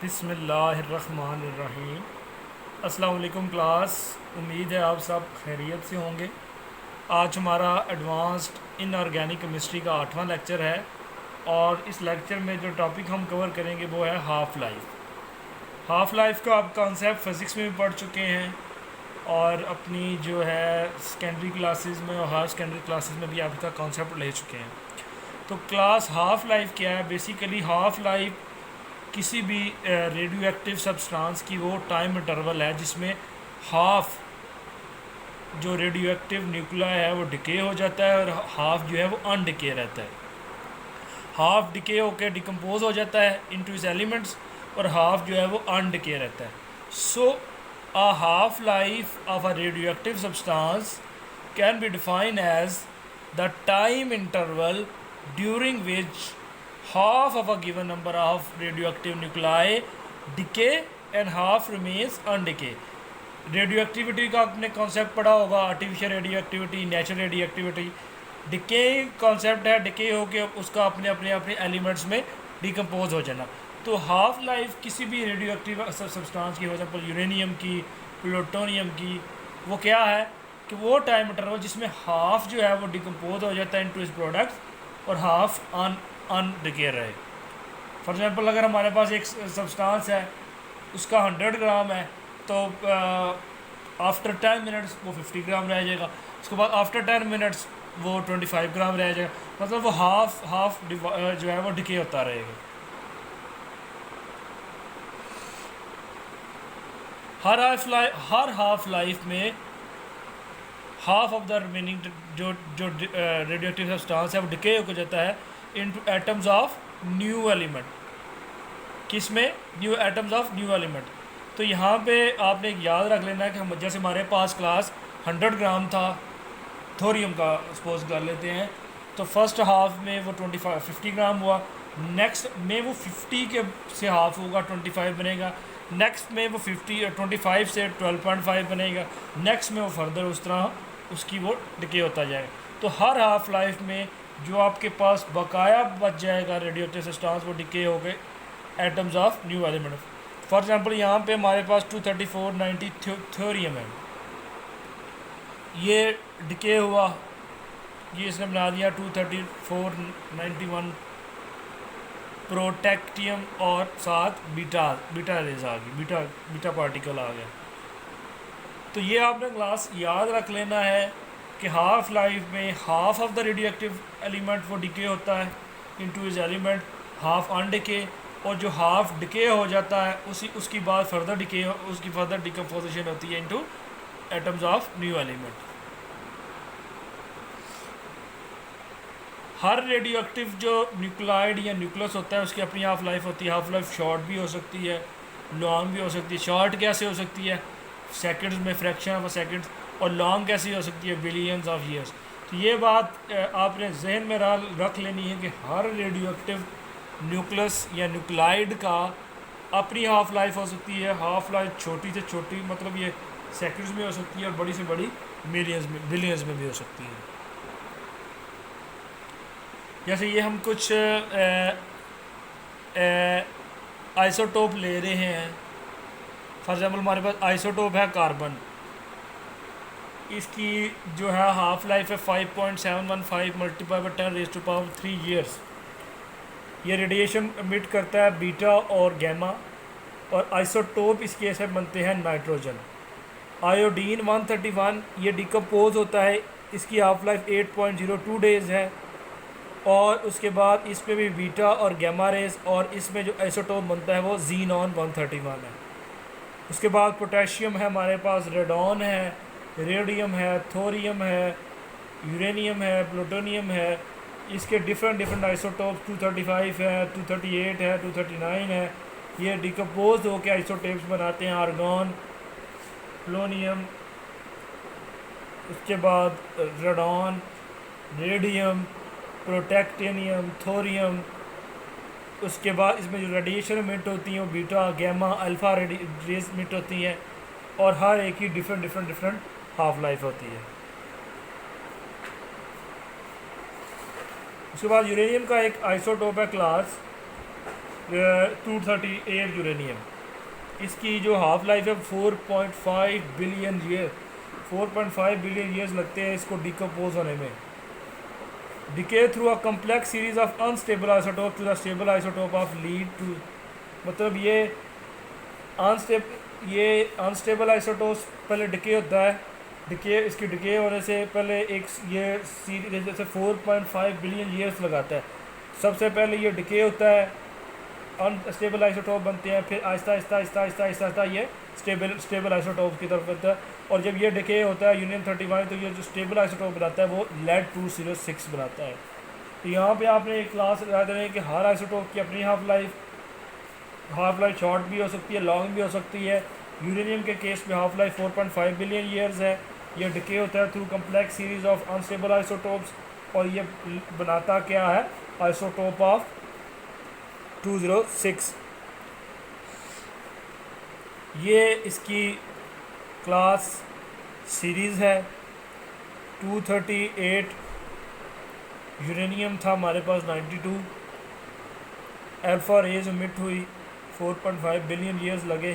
बिस्मिल्लाहिर्रहमानिर्रहीम। अस्सलाम वालेकुम क्लास। उम्मीद है आप सब खैरियत से होंगे। आज हमारा एडवांस्ड इनऑर्गेनिक केमिस्ट्री का 8वां लेक्चर है और इस लेक्चर में जो टॉपिक हम कवर करेंगे वो है हाफ़ लाइफ। हाफ़ लाइफ का आप कॉन्सेप्ट फ़िज़िक्स में भी पढ़ चुके हैं और अपनी जो है सेकेंडरी क्लासेस में और हायर सेकेंडरी क्लासेस में भी आप इसका कॉन्सेप्ट ले चुके हैं। तो क्लास हाफ़ लाइफ क्या है? बेसिकली हाफ़ लाइफ किसी भी रेडियो एक्टिव सब्सटेंस की वो टाइम इंटरवल है जिसमें हाफ जो रेडियो एक्टिव न्यूक्लियाई है वो डिके हो जाता है और हाफ जो है वो अनडिके रहता है। हाफ डिके होकर डिकम्पोज हो जाता है इनटू इस एलिमेंट्स और हाफ जो है वो अनडिके रहता है। So a half life of a radio active substance can be defined as the time interval during which half of a given number of radioactive nuclei decay and half remains undecay। Radio activity का आपने concept पढ़ा होगा, artificial radio activity, natural radio activity. Decay concept है, decay हो के उसका अपने अपने अपने एलिमेंट्स में डिकम्पोज हो जाना। तो हाफ लाइफ किसी भी रेडियो एक्टिव सब्सटेंस की, फॉर एग्जाम्पल यूरेनियम की, प्लूटोनियम की, वो क्या है कि वो टाइम इंटरवल जिसमें हाफ जो है वो डिकम्पोज हो जाता है इनटू इस प्रोडक्ट्स और हाफ अनडिके रहे। फॉर एग्जांपल अगर हमारे पास एक सब्सटेंस है उसका 100 ग्राम है तो आफ्टर 10 मिनट्स वो 50 ग्राम रह जाएगा, उसके बाद आफ्टर 10 मिनट्स वो 25 ग्राम रह जाएगा, मतलब वो हाफ जो है वो डिके होता रहेगा। हर हाफ लाइफ में हाफ ऑफ द रिमेनिंग जो जो रेडियो एक्टिव सब्सटेंस है वो डिके हो जाता है into atoms of new element. किस में? New atoms of new element. तो यहाँ पे आपने एक याद रख लेना है कि हम जैसे हमारे पास क्लास 100 ग्राम था थोरियम का, सपोज कर लेते हैं, तो फर्स्ट हाफ में वो 50 ग्राम हुआ, नेक्स्ट में वो 50 के से हाफ होगा 25 बनेगा, नेक्स्ट में वो 25 से 12.5 बनेगा, नेक्स्ट में वो फर्दर उस तरह उसकी वो डिके होता जाएगा। तो हर हाफ लाइफ में जो आपके पास बकाया बच जाएगा रेडियो एक्टिव सब्सटेंस वो डिके हो गए atoms of new element. For example यहाँ पे हमारे पास 23490 थ्योरियम है, ये डिके हुआ, ये इसने बना दिया 23491 प्रोटेक्टियम और साथ बीटा रेज आ गई, बीटा पार्टिकल आ गया। तो ये आपने क्लास याद रख लेना है कि हाफ लाइफ में half of the radio active element वो डिके होता है इनटू इज एलिमेंट, हाफ अनडिके, और जो हाफ डिके हो जाता है उसकी बाद फर्दर डिके उसकी फर्दर डिकम्पोजिशन होती है into atoms of new element. Her radio active जो न्यूक्लाइड या न्यूक्लियस होता है उसकी अपनी हाफ लाइफ होती है। हाफ लाइफ शॉर्ट भी हो सकती है, लॉन्ग भी हो सकती है। शॉर्ट कैसे हो सकती है? सेकंड्स में, फ्रैक्शन ऑफ अ सेकंड्स। और लॉन्ग कैसे हो सकती है? Billions of years. तो ये बात आपने जहन में रख लेनी है कि हर रेडियो एक्टिव न्यूक्लियस या न्यूक्लाइड का अपनी हाफ लाइफ हो सकती है। हाफ लाइफ छोटी से छोटी, मतलब ये सेकंड्स में हो सकती है, और बड़ी से बड़ी बिलियंस में भी हो सकती है। जैसे ये हम कुछ आइसोटोप ले रहे हैं, फॉर एग्जाम्पल हमारे पास आइसोटोप है कार्बन, इसकी जो है हाफ लाइफ है 5.715 मल्टीप्लाई बाई 10⁻³ ईयर्स। ये रेडिएशन एमिट करता है बीटा और गैमा, और आइसोटोप इसके ऐसे बनते हैं नाइट्रोजन। आयोडीन 131 ये डिकम्पोज होता है, इसकी हाफ लाइफ 8.02 डेज़ है, और उसके बाद इसमें भी बीटा और गैमा रेस, और इसमें जो आइसोटोप बनता है वो ज़ीनॉन 131 है। उसके बाद पोटेशियम है हमारे पास, रेडॉन है, रेडियम है, थोरियम है, यूरेनियम है, प्लूटोनियम है। इसके डिफरेंट आइसोटोप 235 है, 238 है, 239 है। ये डिकम्पोज होकर आइसोटोप्स बनाते हैं, आर्गॉन, प्लोनियम, उसके बाद रेडॉन, रेडियम, प्रोटेक्टेनियम, थोरियम। उसके बाद इसमें जो रेडिएशन एमिट होती हैं वो beta, gamma, alpha rays emit होती हैं, और हर एक की डिफरेंट हाफ लाइफ होती है। उसके बाद यूरेनियम का एक आइसोटोप है क्लास 238 यूरेनियम। इसकी जो हाफ लाइफ है 4.5 बिलियन ईयर, 4.5 बिलियन ईयर्स लगते हैं इसको डिकम्पोज होने में। Decay through a complex series of unstable isotope to the stable isotope of lead too, मतलब ये अनस्टेबल आइसोटोप पहले डिके होता है। डिके, इसकी डिके होने से पहले एक ये सीरीज जैसे 4.5 बिलियन ईयर्स लगाता है। सबसे पहले ये डिके होता है, अनस्टेबल आइसोटोप बनते हैं, फिर आहिस्ता आहिस्ता आहिस्ता आहिस्ता आहिस्ता आहिस्ता ये स्टेबल आइसोटोप की तरफ बनता है। और जब ये डिके होता है यूरेनियम 31, तो ये जो स्टेबल आइसोटोप बनाता है वो लेड 206 बनाता है। तो यहाँ पे आपने एक क्लास याद रहे कि हर आइसोटोप की अपनी हाफ लाइफ शॉर्ट भी हो सकती है, लॉन्ग भी हो सकती है। यूरेनियम के केस में हाफ लाइफ 4.5 बिलियन ईयर्स है। ये डिके होता है through complex series of unstable isotopes, और ये बनाता क्या है, आइसोटोप ऑफ 206। ये इसकी क्लास सीरीज़ है। 238 यूरेनियम था हमारे पास, 92 अल्फ़ा रेज मिट हुई, 4.5 बिलियन ईयर्स लगे।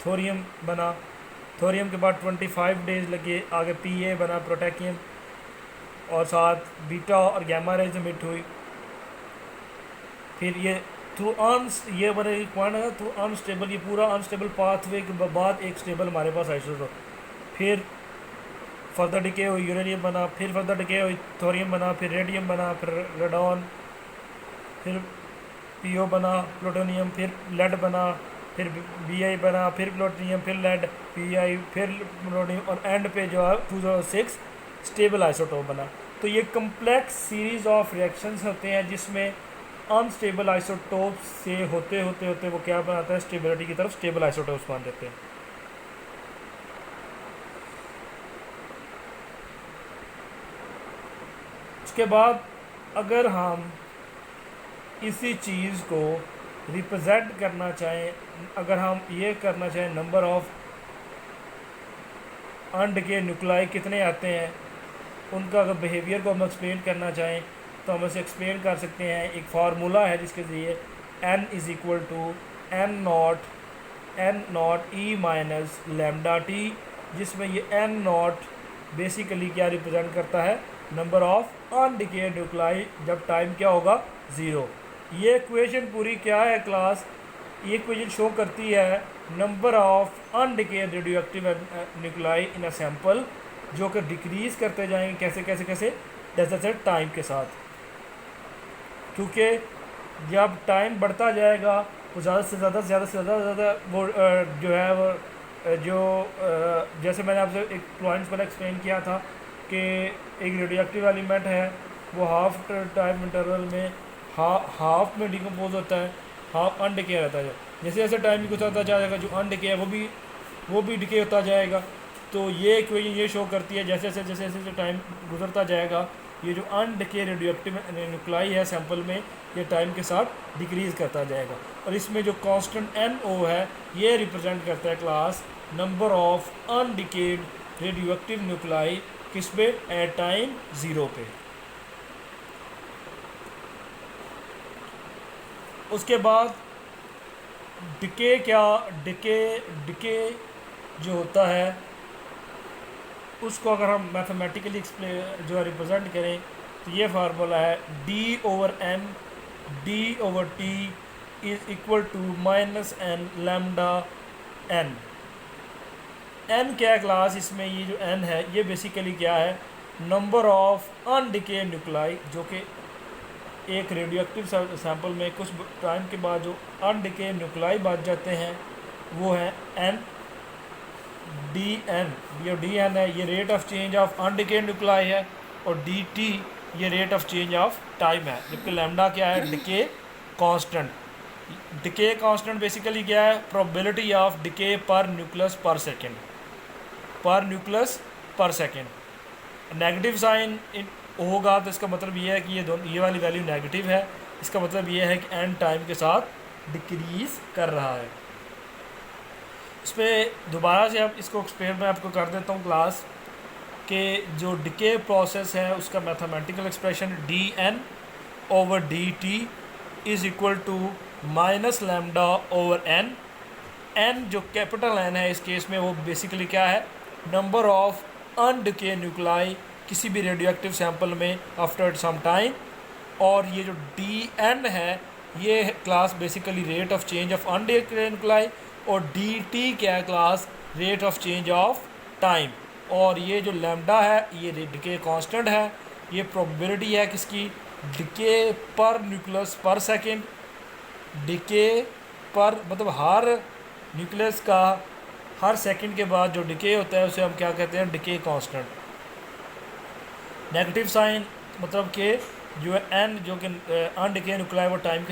थोरियम बना, थोरियम के बाद 25 डेज लगे, आगे पीए बना प्रोटैकियम, और साथ बीटा और गैमा रेज मिट हुई। फिर ये थ्रू ये बड़े पॉइंट है, थ्रू अनस्टेबल, ये पूरा अनस्टेबल पाथवे के बाद एक स्टेबल हमारे पास आइसोटोप। फिर फर्दर डिके हुई, यूरेनियम बना, फिर फर्दर डिके हुई, थोरियम बना, फिर रेडियम बना, फिर रेडॉन, फिर पीओ बना, प्लूटोनियम, फिर लेड बना, फिर बीआई बना, फिर प्लूटोनियम, फिर लेड, पीआई, फिर प्लूटोनियम, और एंड पे जो है 206 स्टेबल आइसोटोप बना। तो ये कम्प्लेक्स सीरीज ऑफ रिएक्शंस होते हैं जिसमें अनस्टेबल आइसोटोप से होते होते होते वो क्या बनाता है, स्टेबिलिटी की तरफ स्टेबल आइसोटोप्स बन देते हैं। उसके बाद अगर हम इसी चीज़ को रिप्रेजेंट करना चाहें, अगर हम ये करना चाहें नंबर ऑफ अनडिके न्यूक्लाई कितने आते हैं, उनका अगर बिहेवियर को हम एक्सप्लेन करना चाहें तो हम इसे एक्सप्लेन कर सकते हैं। एक फार्मूला है जिसके ज़रिए n is equal to N naught e minus lambda t, जिसमें ये n नॉट बेसिकली क्या रिप्रेजेंट करता है, नंबर ऑफ अनडिकेड न्यूक्लाई जब टाइम क्या होगा, 0। ये इक्वेशन पूरी क्या है क्लास, ये इक्वेशन शो करती है number of undecayed radio active nuclei in a sample, जो कि डिक्रीज़ करते जाएंगे कैसे कैसे कैसे, जैसे टाइम के साथ। क्योंकि जब टाइम बढ़ता जाएगा तो ज़्यादा से ज़्यादा वो जो है वो जैसे मैंने आपसे एक पॉइंट्स पर एक्सप्लेन किया था कि एक रेडियो एक्टिव एलिमेंट है, वो हाफ टाइम इंटरवल में हाफ में डिकम्पोज होता है, हाफ अनडिके रहता है। जैसे जैसे टाइम गुजरता जाएगा जो अनडिके है वो भी डिके होता जाएगा। तो ये इक्वेशन ये शो करती है जैसे जैसे जैसे जैसे टाइम गुजरता जाएगा ये जो अनडिके रेडियोएक्टिव न्यूक्लाई है सैंपल में, ये टाइम के साथ डिक्रीज़ करता जाएगा। और इसमें जो कांस्टेंट NO है ये रिप्रेजेंट करता है class number of undecayed radioactive nuclei किस पे, एट टाइम 0 पे। उसके बाद डिके जो होता है उसको अगर हम मैथमेटिकली एक्सप्लेन जो है रिप्रेजेंट करें तो ये फार्मूला है D/n D/t is equal to -n lambda n। n क्या है क्लास, इसमें ये जो n है ये बेसिकली क्या है, नंबर ऑफ अनडिके न्यूक्लाई, जो कि एक रेडियोएक्टिव सैंपल में कुछ टाइम के बाद जो अनडिके न्यूक्लाई बच जाते हैं वो है n dn। ये dn है, ये rate of change of undecay nuclei है, और dt ये rate of change of time है। जबकि लैम्डा क्या है, decay constant. Decay constant basically क्या है, probability of decay per nucleus per second, per nucleus per second. Negative sign होगा तो इसका मतलब ये है कि ये वाली वैल्यू नेगेटिव है, इसका मतलब ये है कि एंड टाइम के साथ डिक्रीज़ कर रहा है। इस पर दोबारा से अब इसको एक्सप्लेन मैं आपको कर देता हूँ क्लास के जो डिके प्रोसेस है उसका mathematical expression dn/dt is equal to minus lambda over N. N जो कैपिटल एन है इस केस में वो बेसिकली क्या है, नंबर ऑफ अनडिके न्यूक्लाई किसी भी रेडियो एक्टिव सैंपल में आफ्टर सम टाइम। और ये जो डी एन है ये class basically rate of change of undecay nuclei, और डी टी क्या है class, rate of change of time. और ये जो लैम्डा है ये डिके कांस्टेंट है, ये प्रोबेबिलिटी है किसकी, decay per nucleus per second. Decay पर मतलब हर न्यूक्लियस का हर सेकंड के बाद जो डिके होता है उसे हम क्या कहते हैं, डिके कांस्टेंट। नेगेटिव साइन मतलब कि जो है एन जो कि अनडिके न्यूक्लियाई वो टाइम के